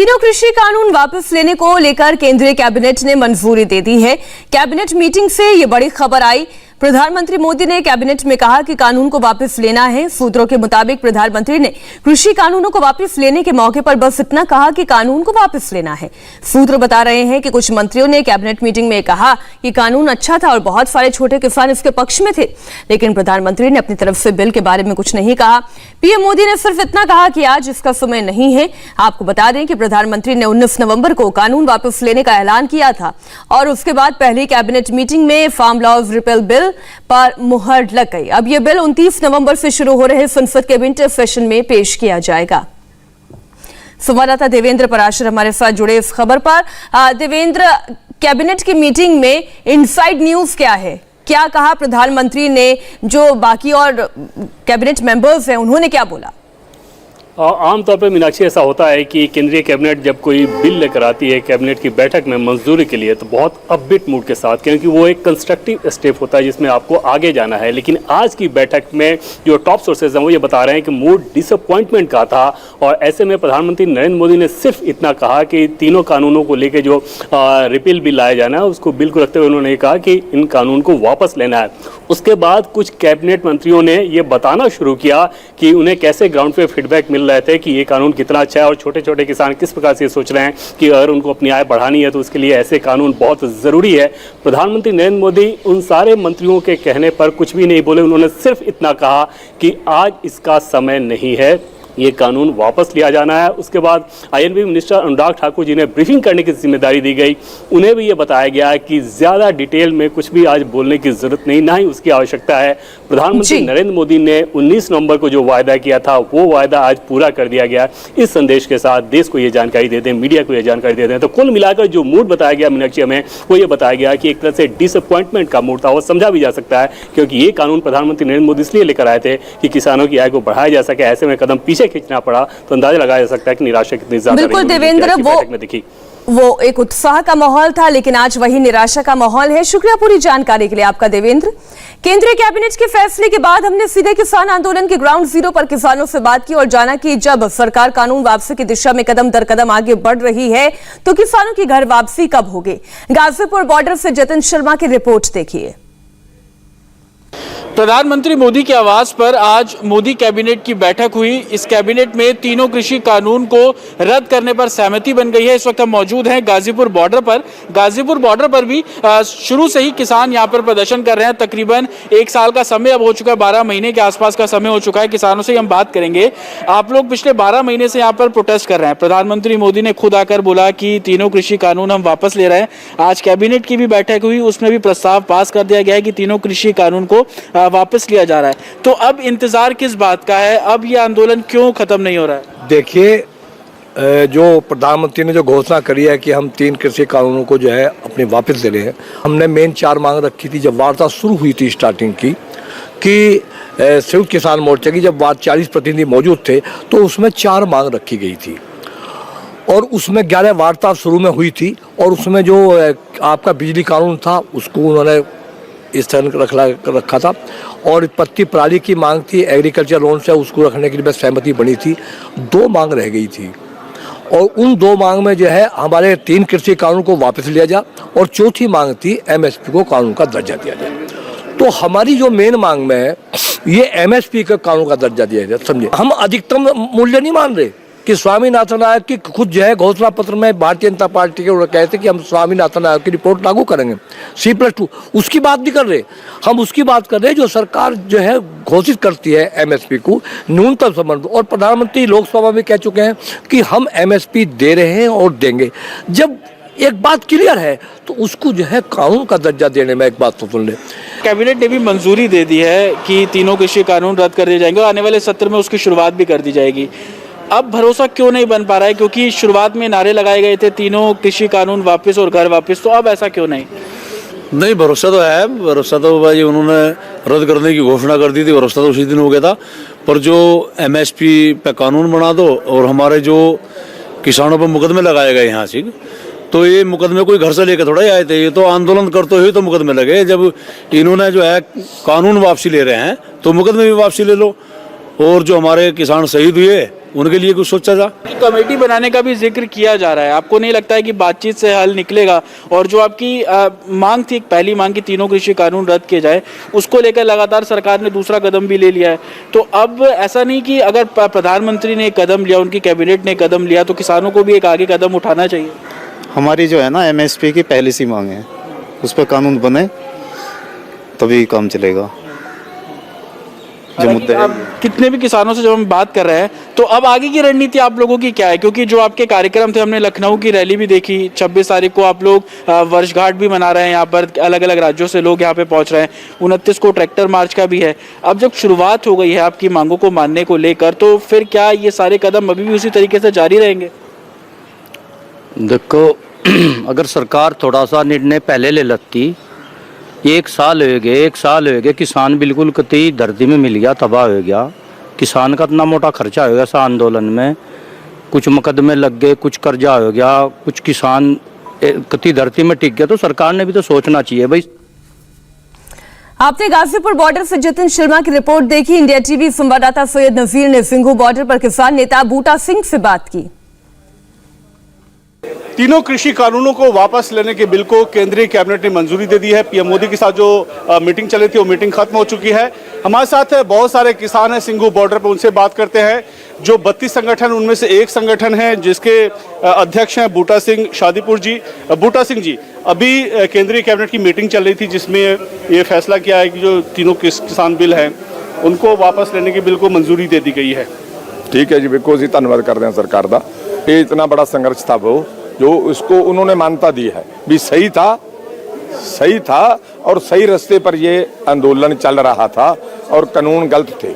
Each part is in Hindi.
तीनों कृषि कानून वापस लेने को लेकर केंद्रीय कैबिनेट ने मंजूरी दे दी है। कैबिनेट मीटिंग से ये बड़ी खबर आई। प्रधानमंत्री मोदी ने कैबिनेट में कहा कि कानून को वापस लेना है। सूत्रों के मुताबिक प्रधानमंत्री ने कृषि कानूनों को वापस लेने के मौके पर बस इतना कहा कि कानून को वापस लेना है। सूत्र बता रहे हैं कि कुछ मंत्रियों ने कैबिनेट मीटिंग में कहा कि कानून अच्छा था और बहुत सारे छोटे किसान इसके पक्ष में थे, लेकिन प्रधानमंत्री ने अपनी तरफ से बिल के बारे में कुछ नहीं कहा। पीएम मोदी ने सिर्फ इतना कहा कि आज इसका समय नहीं है। आपको बता दें कि प्रधानमंत्री ने 19 नवंबर को कानून वापस लेने का ऐलान किया था और उसके बाद पहली कैबिनेट मीटिंग में फार्म लॉज रिपेल बिल पर मुहर लग गई। अब यह बिल 29 नवंबर से शुरू हो रहे संसद के विंटर सेशन में पेश किया जाएगा। संवाददाता देवेंद्र पराशर हमारे साथ जुड़े इस खबर पर। देवेंद्र, कैबिनेट की मीटिंग में इनसाइड न्यूज क्या है? क्या कहा प्रधानमंत्री ने? जो बाकी और कैबिनेट मेंबर्स हैं उन्होंने क्या बोला? आमतौर पर मीनाक्षी ऐसा होता है कि केंद्रीय कैबिनेट जब कोई बिल लेकर आती है कैबिनेट की बैठक में मंजूरी के लिए, तो बहुत अपबीट मूड के साथ, क्योंकि वो एक कंस्ट्रक्टिव स्टेप होता है जिसमें आपको आगे जाना है। लेकिन आज की बैठक में जो टॉप सोर्सेज हैं वो ये बता रहे हैं कि मूड डिसअपॉइंटमेंट का था और ऐसे में प्रधानमंत्री नरेंद्र मोदी ने सिर्फ इतना कहा कि तीनों कानूनों को लेकर जो रिपील बिल लाया जाना है उसको बिल को रखते हुए उन्होंने कहा कि इन कानून को वापस लेना है। उसके बाद कुछ कैबिनेट मंत्रियों ने ये बताना शुरू किया कि उन्हें कैसे ग्राउंड पे फीडबैक मिल रहे थे कि ये कानून कितना अच्छा है और छोटे छोटे किसान किस प्रकार से सोच रहे हैं कि अगर उनको अपनी आय बढ़ानी है तो उसके लिए ऐसे कानून बहुत ज़रूरी है। प्रधानमंत्री नरेंद्र मोदी उन सारे मंत्रियों के कहने पर कुछ भी नहीं बोले। उन्होंने सिर्फ इतना कहा कि आज इसका समय नहीं है, ये कानून वापस लिया जाना है। उसके बाद आईएनबी मिनिस्टर अनुराग ठाकुर जी ने ब्रीफिंग करने की जिम्मेदारी दी गई। उन्हें भी ये बताया गया कि ज़्यादा डिटेल में कुछ भी आज बोलने की ज़रूरत नहीं, ना ही उसकी आवश्यकता है। प्रधानमंत्री नरेंद्र मोदी ने 19 नवंबर को जो वायदा किया था वो वायदा आज पूरा कर दिया गया। इस संदेश के साथ देश को ये जानकारी दे दें, मीडिया को ये जानकारी दे दें। तो कुल मिलाकर जो मूड बताया गया मीनाक्षी हमें, वो ये बताया गया कि एक तरह से डिसअपॉइंटमेंट का मूड था। वो समझा भी जा सकता है क्योंकि ये कानून प्रधानमंत्री नरेंद्र मोदी इसलिए लेकर आए थे कि किसानों की आय को बढ़ाया जा सके। ऐसे में कदम पीछे खींचना पड़ा तो अंदाजा लगाया जा सकता है कि निराशा कितनी ज्यादा बिल्कुल देवेंद्र, वो एक उत्साह का माहौल था, लेकिन आज वही निराशा का माहौल है। शुक्रिया पूरी जानकारी के लिए आपका देवेंद्र। केंद्रीय कैबिनेट के फैसले के बाद हमने सीधे किसान आंदोलन के ग्राउंड जीरो पर किसानों से बात की और जाना कि जब सरकार कानून वापसी की दिशा में कदम दर कदम आगे बढ़ रही है तो किसानों की घर वापसी कब होगी। गाजीपुर बॉर्डर से जतिन शर्मा की रिपोर्ट देखिए। प्रधानमंत्री मोदी के आवास पर आज मोदी कैबिनेट की बैठक हुई। इस कैबिनेट में तीनों कृषि कानून को रद्द करने पर सहमति बन गई है। इस वक्त हम मौजूद हैं गाजीपुर बॉर्डर पर। गाजीपुर बॉर्डर पर भी शुरू से ही किसान यहां पर प्रदर्शन कर रहे हैं। तकरीबन 1 साल का समय अब हो चुका है, 12 महीने के आसपास का समय हो चुका है। किसानों से हम बात करेंगे। आप लोग पिछले 12 महीने से यहाँ पर प्रोटेस्ट कर रहे हैं। प्रधानमंत्री मोदी ने खुद आकर बोला कि तीनों कृषि कानून हम वापस ले रहे हैं। आज कैबिनेट की भी बैठक हुई, उसमें भी प्रस्ताव पास कर दिया गया है कि तीनों कृषि कानून को वापस लिया जा रहा है। तो अब इंतजार किस बात का है? अब ये आंदोलन क्यों खत्म नहीं हो रहा है? देखिए, जो प्रधानमंत्री ने जो घोषणा करी है कि हम 3 कृषि कानूनों को जो है अपने वापस ले रहे हैं, हमने मेन 4 मांग रखी थी जब वार्ता शुरू हुई थी स्टार्टिंग की कि संयुक्त किसान मोर्चा की जब 40 प्रतिनिधि मौजूद थे तो उसमें 4 मांग रखी गई थी और उसमें 11 वार्ता शुरू में हुई थी और उसमें जो आपका बिजली कानून था उसको उन्होंने इस तरह रखा था और पत्ती प्रणाली की मांग थी, एग्रीकल्चर लोन से उसको रखने के लिए सहमति बनी थी। 2 मांग रह गई थी और उन 2 मांग में जो है हमारे 3 कृषि कानून को वापस लिया जा और चौथी मांग थी एमएसपी को कानून का दर्जा दिया जाए। तो हमारी जो मेन मांग में है ये एमएसपी का कानून का दर्जा दिया जाए। समझे, हम अधिकतम मूल्य नहीं मान रहे कि स्वामीनाथन आयोग की खुद जो है घोषणा पत्र में भारतीय जनता पार्टी के कहते कि हम स्वामीनाथन आयोग की रिपोर्ट लागू करेंगे C+2, उसकी बात नहीं कर रहे। हम उसकी बात कर रहे हैं जो सरकार जो है घोषित करती है एमएसपी को न्यूनतम समर्थन। और प्रधानमंत्री लोकसभा में कह चुके हैं कि हम एमएसपी दे रहे हैं और देंगे। जब एक बात क्लियर है तो उसको जो है कानून का दर्जा देने में एक बात तो सुन ले। कैबिनेट ने भी मंजूरी दे दी है कि तीनों कृषि कानून रद्द कर दिए जाएंगे और आने वाले सत्र में उसकी शुरुआत भी कर दी जाएगी। अब भरोसा क्यों नहीं बन पा रहा है? क्योंकि शुरुआत में नारे लगाए गए थे तीनों कृषि कानून वापस और घर वापस, तो अब ऐसा क्यों नहीं? नहीं, भरोसा तो है। भरोसा तो भाई उन्होंने रद्द करने की घोषणा कर दी थी, भरोसा तो उसी दिन हो गया था। पर जो एमएसपी पे कानून बना दो और हमारे जो किसानों पर मुकदमे लगाए गए यहाँ से, तो ये मुकदमे कोई घर से लेकर थोड़ा ही आए थे, ये तो आंदोलन करते हुए तो मुकदमे लगे। जब इन्होंने जो है कानून वापसी ले रहे हैं तो मुकदमे भी वापसी ले लो। और जो हमारे किसान शहीद हुए उनके लिए कुछ सोचा जा। कमेटी बनाने का भी जिक्र किया जा रहा है, आपको नहीं लगता है कि बातचीत से हल निकलेगा? और जो आपकी मांग थी, पहली मांग की तीनों कृषि कानून रद्द किए जाए, उसको लेकर लगातार सरकार ने दूसरा कदम भी ले लिया है। तो अब ऐसा नहीं कि अगर प्रधानमंत्री ने एक कदम लिया, उनकी कैबिनेट ने कदम लिया, तो किसानों को भी एक आगे कदम उठाना चाहिए? हमारी जो है ना MSP की पहली सी मांग है, उस पर कानून बने तभी काम चलेगा। जो मुद्दे अब कितने भी किसानों से जब हम बात कर रहे हैं, तो अब आगे की रणनीति आप लोगों की क्या है? क्योंकि जो आपके कार्यक्रम थे, हमने लखनऊ की रैली भी देखी, 26 तारीख को आप लोग वर्षगांठ भी मना रहे हैं, यहाँ पर अलग अलग राज्यों से लोग यहाँ पे पहुँच रहे हैं, 29 को ट्रैक्टर मार्च का भी है। अब जब शुरुआत हो गई है आपकी मांगों को मानने को लेकर, तो फिर क्या ये सारे कदम अभी भी उसी तरीके से जारी रहेंगे? देखो, अगर सरकार थोड़ा सा निर्णय पहले ले लेती, 1 साल हो गए, किसान बिल्कुल कतई धरती में मिल गया, तबाह हो गया। किसान का इतना मोटा खर्चा हो गया इस आंदोलन में, कुछ मुकदमे लग गए, कुछ कर्जा हो गया, कुछ किसान कतई धरती में टिक गया। तो सरकार ने भी तो सोचना चाहिए भाई। आपने गाजीपुर बॉर्डर से जतिन शर्मा की रिपोर्ट देखी। इंडिया टीवी संवाददाता सैयद नजीर ने सिंघू बॉर्डर पर किसान नेता बूटा सिंह से बात की। तीनों कृषि कानूनों को वापस लेने के बिल को केंद्रीय कैबिनेट ने मंजूरी दे दी है। पीएम मोदी के साथ जो मीटिंग चली थी, वो मीटिंग खत्म हो चुकी है। हमारे साथ बहुत सारे किसान हैं सिंघू बॉर्डर पर, उनसे बात करते हैं। जो 32 संगठन, उनमें से एक संगठन है जिसके अध्यक्ष हैं बूटा सिंह शादीपुर जी। बूटा सिंह जी, अभी केंद्रीय कैबिनेट की मीटिंग चल रही थी जिसमें ये फैसला किया है कि जो तीनों किसान बिल हैं उनको वापस लेने के बिल को मंजूरी दे दी गई है। ठीक है जी, बिल्कुल जी, धन्यवाद करते हैं सरकार का। ये इतना बड़ा संघर्ष था वो, जो उसको उन्होंने मान्यता दी है भी सही था और सही रास्ते पर ये आंदोलन चल रहा था और कानून गलत थे।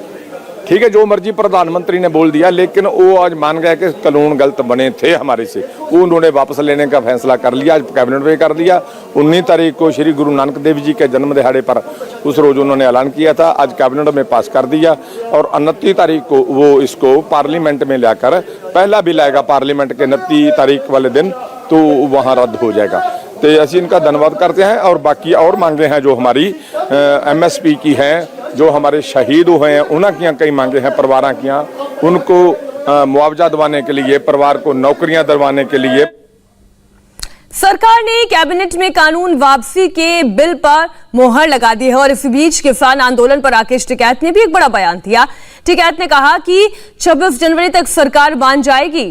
ठीक है, जो मर्जी प्रधानमंत्री ने बोल दिया, लेकिन वो आज मान गए कि कानून गलत बने थे हमारे से, वो उन्होंने वापस लेने का फैसला कर लिया। आज कैबिनेट में कर दिया। 19 तारीख को श्री गुरु नानक देव जी के जन्म दिहाड़े पर उस रोज उन्होंने ऐलान किया था, आज कैबिनेट में पास कर दिया और 29 तारीख को वो इसको पार्लियामेंट में लाकर पहला बिल आएगा पार्लियामेंट के 29 तारीख वाले दिन, तो वहाँ रद्द हो जाएगा। तो ऐसे इनका धन्यवाद करते हैं। और बाकी और मांगे हैं जो हमारी MSP की हैं, जो हमारे शहीद हुए हैं उनकी कई मांगे हैं, परिवारों की, उनको मुआवजा दिलाने के लिए, परिवार को नौकरियां दिलवाने के लिए। सरकार ने कैबिनेट में कानून वापसी के बिल पर मोहर लगा दी है और इसी बीच किसान आंदोलन पर राकेश टिकैत ने भी एक बड़ा बयान दिया। टिकैत ने कहा कि 26 जनवरी तक सरकार मान जाएगी।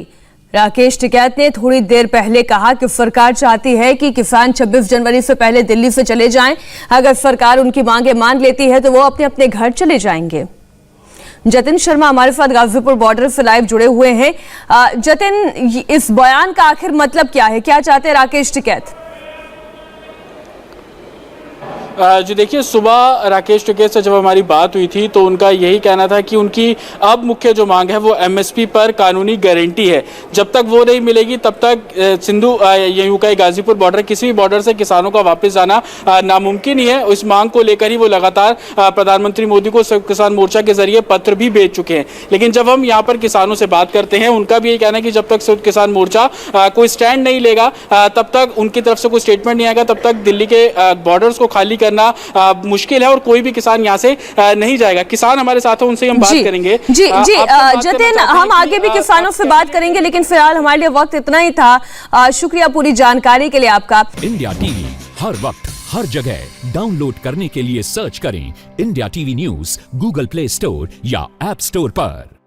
राकेश टिकैत ने थोड़ी देर पहले कहा कि सरकार चाहती है कि किसान 26 जनवरी से पहले दिल्ली से चले जाएं। अगर सरकार उनकी मांगे मान लेती है तो वो अपने अपने घर चले जाएंगे। जतिन शर्मा हमारे साथ गाजीपुर बॉर्डर से लाइव जुड़े हुए हैं। जतिन, इस बयान का आखिर मतलब क्या है? क्या चाहते हैं राकेश टिकैत? जी देखिए, सुबह राकेश टिकैत से जब हमारी बात हुई थी तो उनका यही कहना था कि उनकी अब मुख्य जो मांग है वो MSP पर कानूनी गारंटी है। जब तक वो नहीं मिलेगी तब तक सिंधु यूं का गाजीपुर बॉर्डर, किसी भी बॉर्डर से किसानों का वापस जाना नामुमकिन ही है। इस मांग को लेकर ही वो लगातार प्रधानमंत्री मोदी को संयुक्त किसान मोर्चा के जरिए पत्र भी भेज चुके हैं। लेकिन जब हम यहाँ पर किसानों से बात करते हैं, उनका भी यही कहना है कि जब तक संयुक्त किसान मोर्चा कोई स्टैंड नहीं लेगा, तब तक उनकी तरफ से कोई स्टेटमेंट नहीं आएगा, तब तक दिल्ली के बॉर्डर्स को खाली करना मुश्किल है और कोई भी किसान यहाँ से नहीं जाएगा। किसान हमारे साथ हैं, उनसे हम बात करेंगे। जी जतिन, हम आगे भी किसानों से बात करेंगे, लेकिन फिलहाल हमारे लिए वक्त इतना ही था। शुक्रिया पूरी जानकारी के लिए आपका। इंडिया टीवी हर वक्त हर जगह डाउनलोड करने के लिए सर्च करें India TV news Google play store या ऐप स्टोर पर।